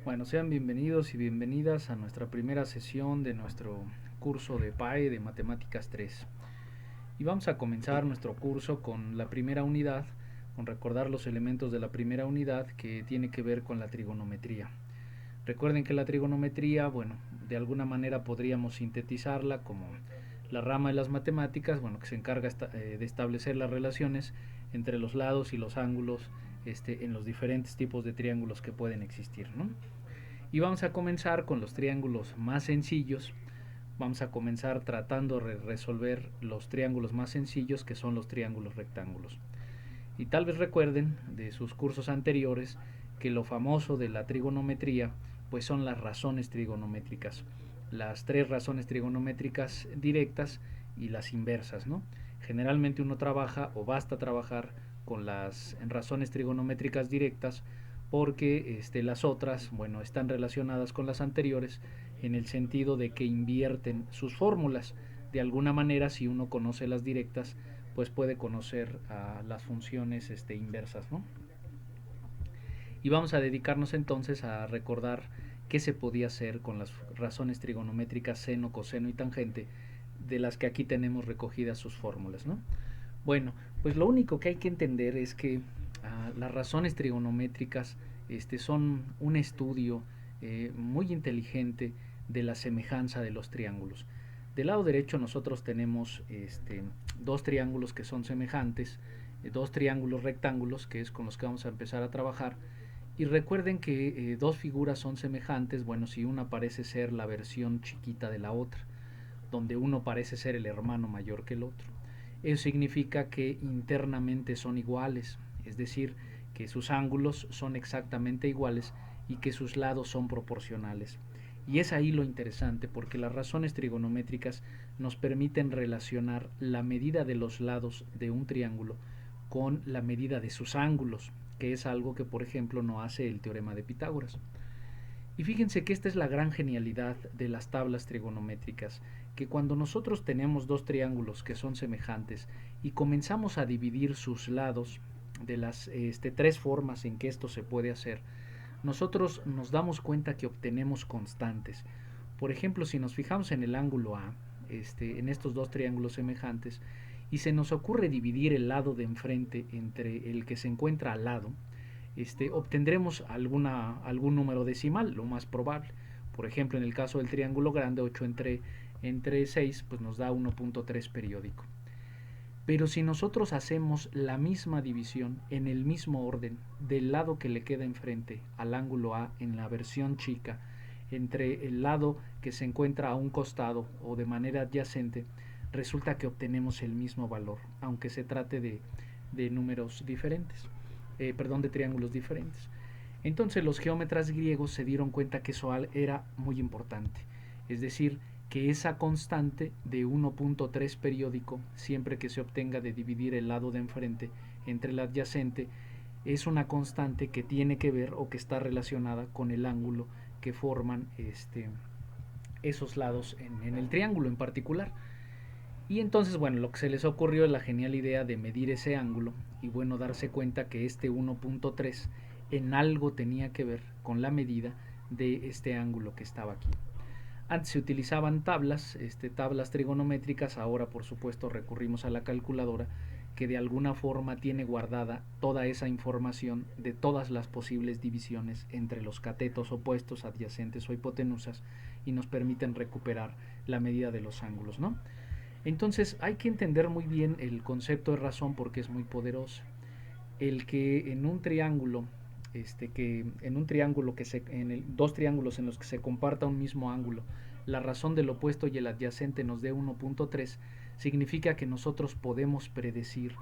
Bueno, sean bienvenidos y bienvenidas a nuestra primera sesión de nuestro curso de PAE de Matemáticas 3. Y vamos a comenzar nuestro curso con la primera unidad, con recordar los elementos de la primera unidad que tiene que ver con la trigonometría. Recuerden que la trigonometría, bueno, de alguna manera podríamos sintetizarla como la rama de las matemáticas, bueno, que se encarga de establecer las relaciones entre los lados y los ángulos en los diferentes tipos de triángulos que pueden existir, ¿no? Y vamos a comenzar con los triángulos más sencillos. Vamos a comenzar tratando de resolver los triángulos más sencillos, que son los triángulos rectángulos. Y tal vez recuerden de sus cursos anteriores que lo famoso de la trigonometría pues son las razones trigonométricas, las tres razones trigonométricas directas y las inversas, ¿no? Generalmente uno trabaja o basta trabajar con las razones trigonométricas directas porque las otras, bueno, están relacionadas con las anteriores en el sentido de que invierten sus fórmulas. De alguna manera, si uno conoce las directas, pues puede conocer las funciones inversas, ¿no? Y vamos a dedicarnos entonces a recordar qué se podía hacer con las razones trigonométricas seno, coseno y tangente, de las que aquí tenemos recogidas sus fórmulas, ¿no? Bueno, pues lo único que hay que entender es que las razones trigonométricas son un estudio muy inteligente de la semejanza de los triángulos. Del lado derecho nosotros tenemos dos triángulos que son semejantes, dos triángulos rectángulos, que es con los que vamos a empezar a trabajar. Y recuerden que dos figuras son semejantes, bueno, si una parece ser la versión chiquita de la otra, donde uno parece ser el hermano mayor que el otro. Eso significa que internamente son iguales, es decir, que sus ángulos son exactamente iguales y que sus lados son proporcionales. Y es ahí lo interesante, porque las razones trigonométricas nos permiten relacionar la medida de los lados de un triángulo con la medida de sus ángulos, que es algo que, por ejemplo, no hace el teorema de Pitágoras. Y fíjense que esta es la gran genialidad de las tablas trigonométricas, que cuando nosotros tenemos dos triángulos que son semejantes y comenzamos a dividir sus lados de las tres formas en que esto se puede hacer, nosotros nos damos cuenta que obtenemos constantes. Por ejemplo, si nos fijamos en el ángulo A, en estos dos triángulos semejantes, y se nos ocurre dividir el lado de enfrente entre el que se encuentra al lado, obtendremos algún número decimal, lo más probable. Por ejemplo, en el caso del triángulo grande, 8 entre 6, pues nos da 1.3 periódico. Pero si nosotros hacemos la misma división en el mismo orden del lado que le queda enfrente al ángulo A en la versión chica, entre el lado que se encuentra a un costado o de manera adyacente, resulta que obtenemos el mismo valor, aunque se trate de números diferentes, de triángulos diferentes. Entonces los geómetras griegos se dieron cuenta que eso era muy importante, es decir, que esa constante de 1.3 periódico, siempre que se obtenga de dividir el lado de enfrente entre el adyacente, es una constante que tiene que ver o que está relacionada con el ángulo que forman esos lados en el triángulo en particular. Y entonces, bueno, lo que se les ocurrió es la genial idea de medir ese ángulo y, bueno, darse cuenta que este 1.3 en algo tenía que ver con la medida de este ángulo que estaba aquí. Antes se utilizaban tablas trigonométricas, ahora por supuesto recurrimos a la calculadora, que de alguna forma tiene guardada toda esa información de todas las posibles divisiones entre los catetos opuestos, adyacentes o hipotenusas, y nos permiten recuperar la medida de los ángulos, ¿no? Entonces hay que entender muy bien el concepto de razón porque es muy poderoso. El que en un triángulo, dos triángulos en los que se comparta un mismo ángulo, la razón del opuesto y el adyacente nos dé 1.3, significa que nosotros podemos predecir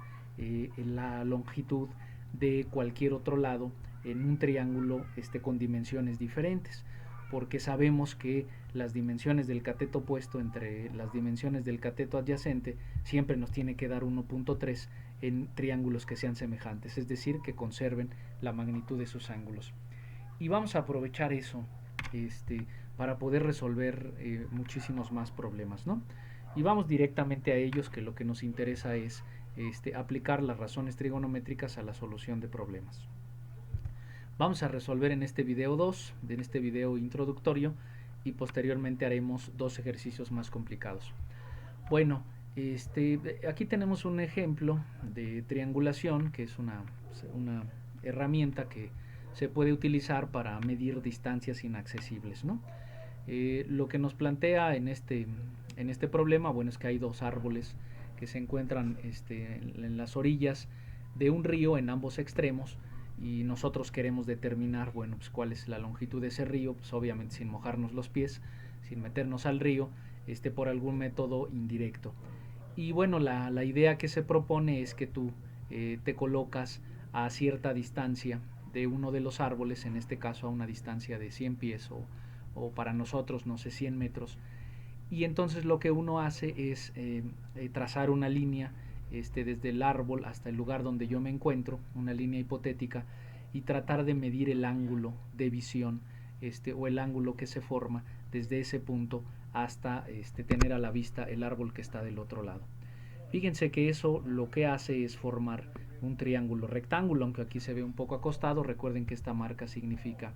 la longitud de cualquier otro lado en un triángulo con dimensiones diferentes, porque sabemos que las dimensiones del cateto opuesto entre las dimensiones del cateto adyacente siempre nos tiene que dar 1.3 en triángulos que sean semejantes, es decir, que conserven la magnitud de sus ángulos. Y vamos a aprovechar eso para poder resolver muchísimos más problemas, ¿no? Y vamos directamente a ellos, que lo que nos interesa es aplicar las razones trigonométricas a la solución de problemas. Vamos a resolver en este video 2, en este video introductorio, y posteriormente haremos 2 ejercicios más complicados. Bueno, aquí tenemos un ejemplo de triangulación, que es una herramienta que se puede utilizar para medir distancias inaccesibles, ¿no? Lo que nos plantea en este problema, bueno, es que hay 2 árboles que se encuentran en las orillas de un río en ambos extremos, y nosotros queremos determinar, bueno, pues cuál es la longitud de ese río, pues obviamente sin mojarnos los pies, sin meternos al río, por algún método indirecto. Y bueno, la idea que se propone es que tú te colocas a cierta distancia de uno de los árboles, en este caso a una distancia de 100 pies o para nosotros, no sé, 100 metros. Y entonces lo que uno hace es trazar una línea desde el árbol hasta el lugar donde yo me encuentro, una línea hipotética, y tratar de medir el ángulo de visión o el ángulo que se forma desde ese punto hasta tener a la vista el árbol que está del otro lado. Fíjense que eso lo que hace es formar un triángulo rectángulo, aunque aquí se ve un poco acostado. Recuerden que esta marca significa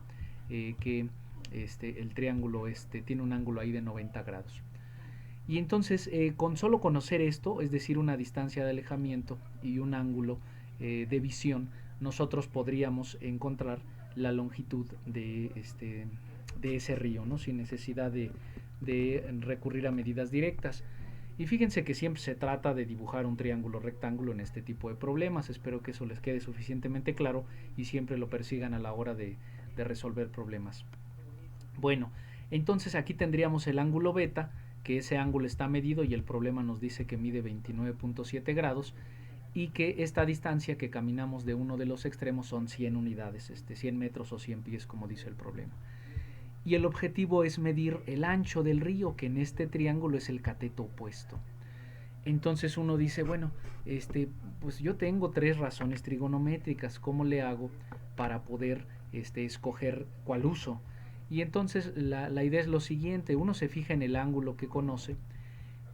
que el triángulo tiene un ángulo ahí de 90 grados. Y entonces con solo conocer esto, es decir, una distancia de alejamiento y un ángulo de visión, nosotros podríamos encontrar la longitud de ese río, ¿no? Sin necesidad de recurrir a medidas directas. Y fíjense que siempre se trata de dibujar un triángulo rectángulo en este tipo de problemas. Espero que eso les quede suficientemente claro y siempre lo persigan a la hora de resolver problemas. Bueno, entonces aquí tendríamos el ángulo beta, que ese ángulo está medido y el problema nos dice que mide 29.7 grados, y que esta distancia que caminamos de uno de los extremos son 100 unidades, 100 metros o 100 pies, como dice el problema. Y el objetivo es medir el ancho del río, que en este triángulo es el cateto opuesto. Entonces uno dice, bueno, pues yo tengo 3 razones trigonométricas, ¿cómo le hago para poder escoger cuál uso? Y entonces la idea es lo siguiente: uno se fija en el ángulo que conoce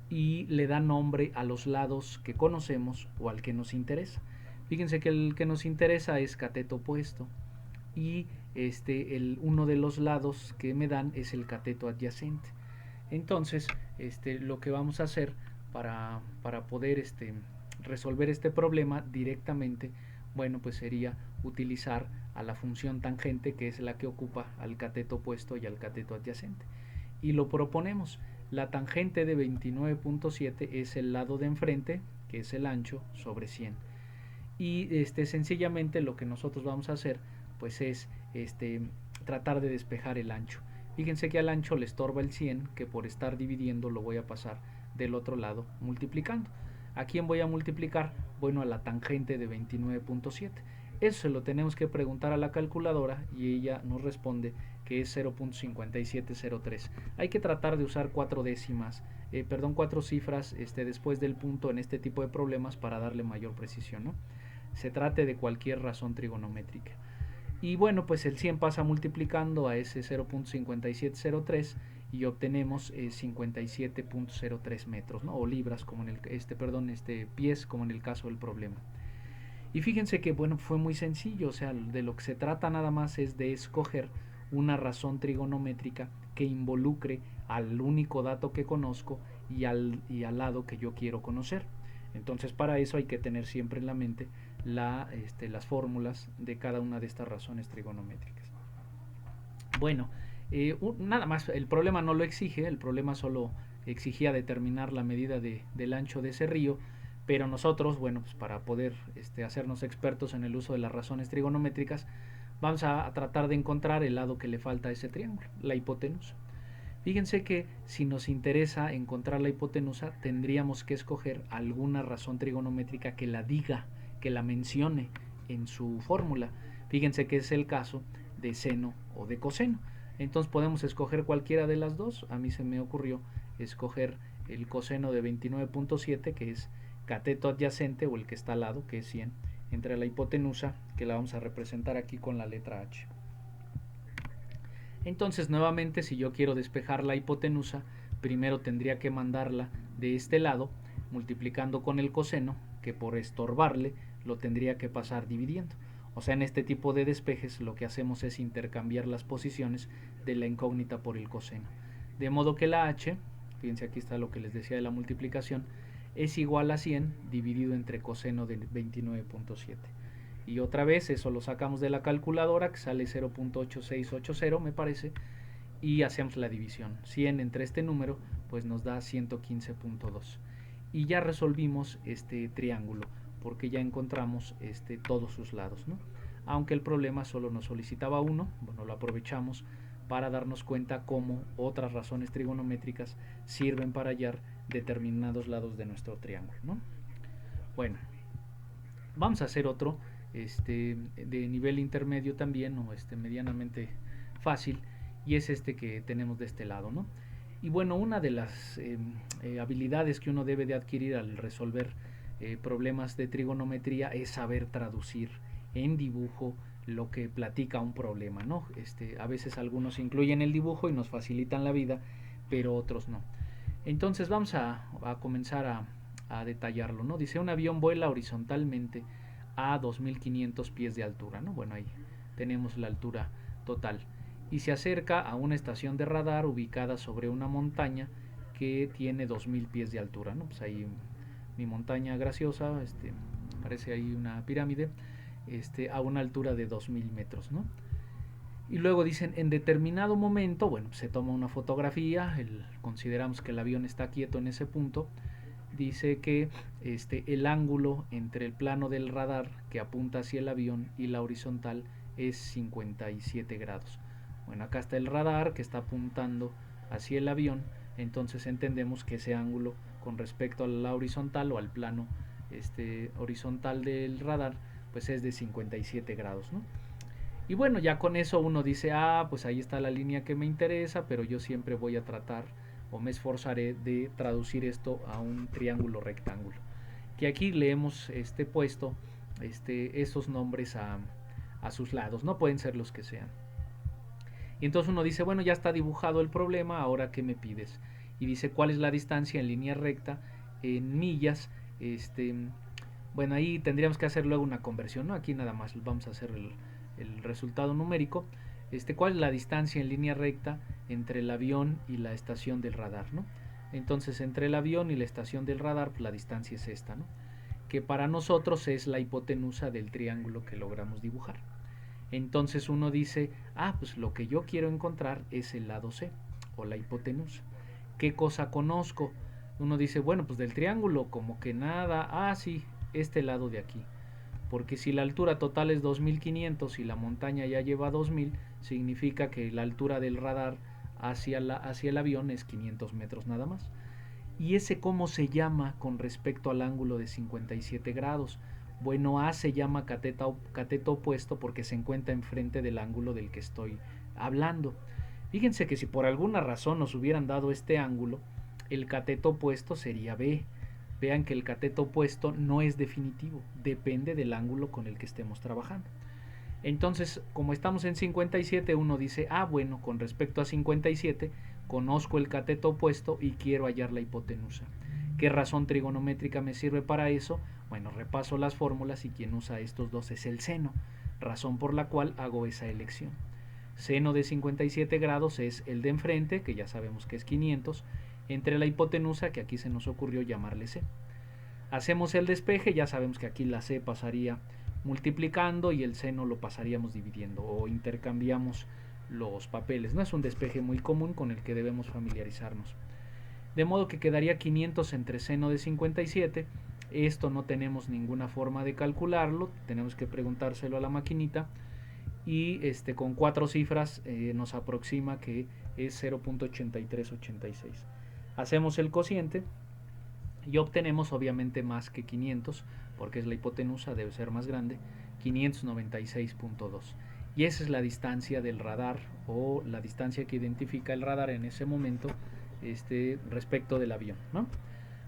y le da nombre a los lados que conocemos o al que nos interesa. Fíjense que el que nos interesa es cateto opuesto, y uno de los lados que me dan es el cateto adyacente. Entonces lo que vamos a hacer para poder resolver este problema directamente, bueno, pues sería utilizar a la función tangente, que es la que ocupa al cateto opuesto y al cateto adyacente. Y lo proponemos. La tangente de 29.7 es el lado de enfrente, que es el ancho, sobre 100. Y sencillamente lo que nosotros vamos a hacer pues es tratar de despejar el ancho. Fíjense que al ancho le estorba el 100, que por estar dividiendo lo voy a pasar del otro lado multiplicando. ¿A quién voy a multiplicar? Bueno, a la tangente de 29.7. Eso se lo tenemos que preguntar a la calculadora y ella nos responde que es 0.5703. Hay que tratar de usar 4 décimas, 4 cifras después del punto en este tipo de problemas para darle mayor precisión, ¿no? Se trate de cualquier razón trigonométrica. Y bueno, pues el 100 pasa multiplicando a ese 0.5703 y obtenemos 57.03 metros, ¿no? O libras, como en el pies, como en el caso del problema. Y fíjense que bueno, fue muy sencillo, o sea, de lo que se trata nada más es de escoger una razón trigonométrica que involucre al único dato que conozco y al lado que yo quiero conocer. Entonces para eso hay que tener siempre en la mente las fórmulas de cada una de estas razones trigonométricas. Bueno, nada más, el problema no lo exige, el problema solo exigía determinar la medida del ancho de ese río, pero nosotros, bueno, pues para poder hacernos expertos en el uso de las razones trigonométricas, vamos a tratar de encontrar el lado que le falta a ese triángulo, la hipotenusa. Fíjense que si nos interesa encontrar la hipotenusa, tendríamos que escoger alguna razón trigonométrica que la diga, que la mencione en su fórmula. Fíjense que es el caso de seno o de coseno. Entonces podemos escoger cualquiera de las dos. A mí se me ocurrió escoger el coseno de 29.7, que es cateto adyacente, o el que está al lado, que es 100, entre la hipotenusa, que la vamos a representar aquí con la letra H. Entonces nuevamente, si yo quiero despejar la hipotenusa, primero tendría que mandarla de este lado multiplicando con el coseno, que por estorbarle lo tendría que pasar dividiendo. O sea, en este tipo de despejes lo que hacemos es intercambiar las posiciones de la incógnita por el coseno. De modo que la h, fíjense aquí está lo que les decía de la multiplicación, es igual a 100 dividido entre coseno de 29.7. Y otra vez eso lo sacamos de la calculadora, que sale 0.8680 me parece, y hacemos la división. 100 entre este número pues nos da 115.2. Y ya resolvimos este triángulo porque ya encontramos todos sus lados, ¿no? Aunque el problema solo nos solicitaba uno, bueno, lo aprovechamos para darnos cuenta cómo otras razones trigonométricas sirven para hallar determinados lados de nuestro triángulo, ¿no? Bueno, vamos a hacer otro de nivel intermedio también, o medianamente fácil, y es este que tenemos de este lado, ¿no? Y bueno, una de las habilidades que uno debe de adquirir al resolver problemas de trigonometría es saber traducir en dibujo lo que platica un problema, ¿no? A veces algunos incluyen el dibujo y nos facilitan la vida, pero otros no. Entonces vamos a comenzar a detallarlo, ¿no? Dice, un avión vuela horizontalmente a 2500 pies de altura, ¿no? Bueno, ahí tenemos la altura total. Y se acerca a una estación de radar ubicada sobre una montaña que tiene 2000 pies de altura, ¿no? Pues ahí mi montaña graciosa, parece ahí una pirámide, a una altura de 2000 metros, ¿no? Y luego dicen, en determinado momento, bueno, se toma una fotografía, consideramos que el avión está quieto en ese punto, dice que el ángulo entre el plano del radar que apunta hacia el avión y la horizontal es 57 grados. Bueno, acá está el radar que está apuntando hacia el avión, entonces entendemos que ese ángulo con respecto a la horizontal o al plano horizontal del radar, pues es de 57 grados, ¿no? Y bueno, ya con eso uno dice, pues ahí está la línea que me interesa, pero yo siempre voy a tratar o me esforzaré de traducir esto a un triángulo rectángulo. Que aquí le hemos puesto esos nombres a sus lados, no pueden ser los que sean. Y entonces uno dice, bueno, ya está dibujado el problema, ahora ¿qué me pides? Y dice, ¿cuál es la distancia en línea recta en millas? Bueno, ahí tendríamos que hacer luego una conversión, ¿no? Aquí nada más vamos a hacer el resultado numérico. ¿Cuál es la distancia en línea recta entre el avión y la estación del radar, ¿no? Entonces, entre el avión y la estación del radar, pues la distancia es esta, ¿no? Que para nosotros es la hipotenusa del triángulo que logramos dibujar. Entonces uno dice, pues lo que yo quiero encontrar es el lado C, o la hipotenusa. ¿Qué cosa conozco? Uno dice, bueno, pues del triángulo como que nada, sí, este lado de aquí. Porque si la altura total es 2500 y la montaña ya lleva 2000, significa que la altura del radar hacia el avión es 500 metros nada más. ¿Y ese cómo se llama con respecto al ángulo de 57 grados? Bueno, A se llama cateto opuesto porque se encuentra enfrente del ángulo del que estoy hablando. Fíjense que si por alguna razón nos hubieran dado este ángulo, el cateto opuesto sería B. Vean que el cateto opuesto no es definitivo, depende del ángulo con el que estemos trabajando. Entonces, como estamos en 57, uno dice, bueno, con respecto a 57, conozco el cateto opuesto y quiero hallar la hipotenusa. ¿Qué razón trigonométrica me sirve para eso? Bueno, repaso las fórmulas y quien usa estos dos es el seno, razón por la cual hago esa elección. Seno de 57 grados es el de enfrente, que ya sabemos que es 500, entre la hipotenusa, que aquí se nos ocurrió llamarle C. Hacemos el despeje, ya sabemos que aquí la C pasaría multiplicando y el seno lo pasaríamos dividiendo, o intercambiamos los papeles. No es un despeje muy común con el que debemos familiarizarnos. De modo que quedaría 500 entre seno de 57. Esto no tenemos ninguna forma de calcularlo, tenemos que preguntárselo a la maquinita. Y con 4 cifras nos aproxima que es 0.8386. Hacemos el cociente y obtenemos obviamente más que 500, porque es la hipotenusa, debe ser más grande, 596.2. Y esa es la distancia del radar, o la distancia que identifica el radar en ese momento respecto del avión, ¿no?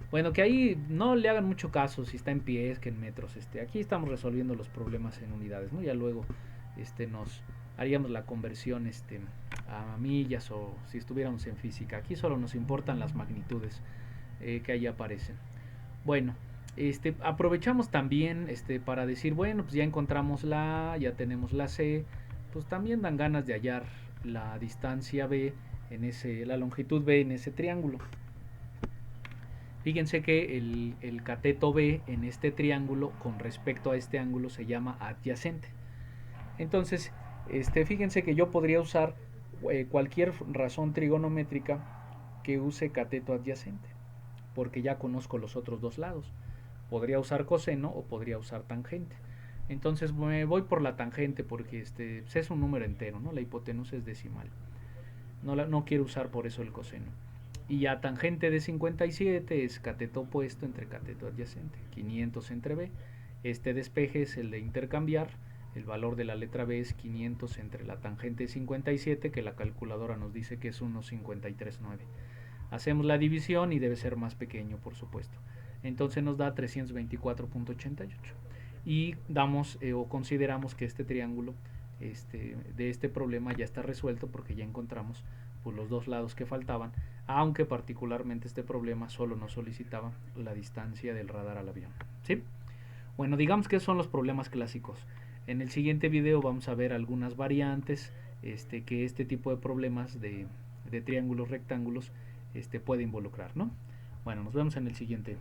Bueno, que ahí no le hagan mucho caso si está en pies que en metros. Aquí estamos resolviendo los problemas en unidades, ¿no? Ya luego nos haríamos la conversión a millas, o si estuviéramos en física. Aquí solo nos importan las magnitudes que ahí aparecen. Bueno, Aprovechamos también para decir, bueno, pues ya encontramos la A, ya tenemos la C, pues también dan ganas de hallar la distancia B la longitud B en ese triángulo. Fíjense que el cateto B en este triángulo con respecto a este ángulo se llama adyacente. Entonces, fíjense que yo podría usar cualquier razón trigonométrica que use cateto adyacente, porque ya conozco los otros dos lados. Podría usar coseno o podría usar tangente. Entonces me voy por la tangente porque es un número entero, ¿no? La hipotenusa es decimal. No quiero usar por eso el coseno. Y ya tangente de 57 es cateto opuesto entre cateto adyacente. 500 entre B. Este despeje es el de intercambiar. El valor de la letra B es 500 entre la tangente de 57, que la calculadora nos dice que es 1,539. Hacemos la división y debe ser más pequeño, por supuesto. Entonces nos da 324,88. Y damos o consideramos que este triángulo de este problema ya está resuelto porque ya encontramos pues, los dos lados que faltaban, aunque particularmente este problema solo nos solicitaba la distancia del radar al avión. ¿Sí? Bueno, digamos que son los problemas clásicos. En el siguiente video vamos a ver algunas variantes que este tipo de problemas de triángulos rectángulos puede involucrar, ¿no? Bueno, nos vemos en el siguiente.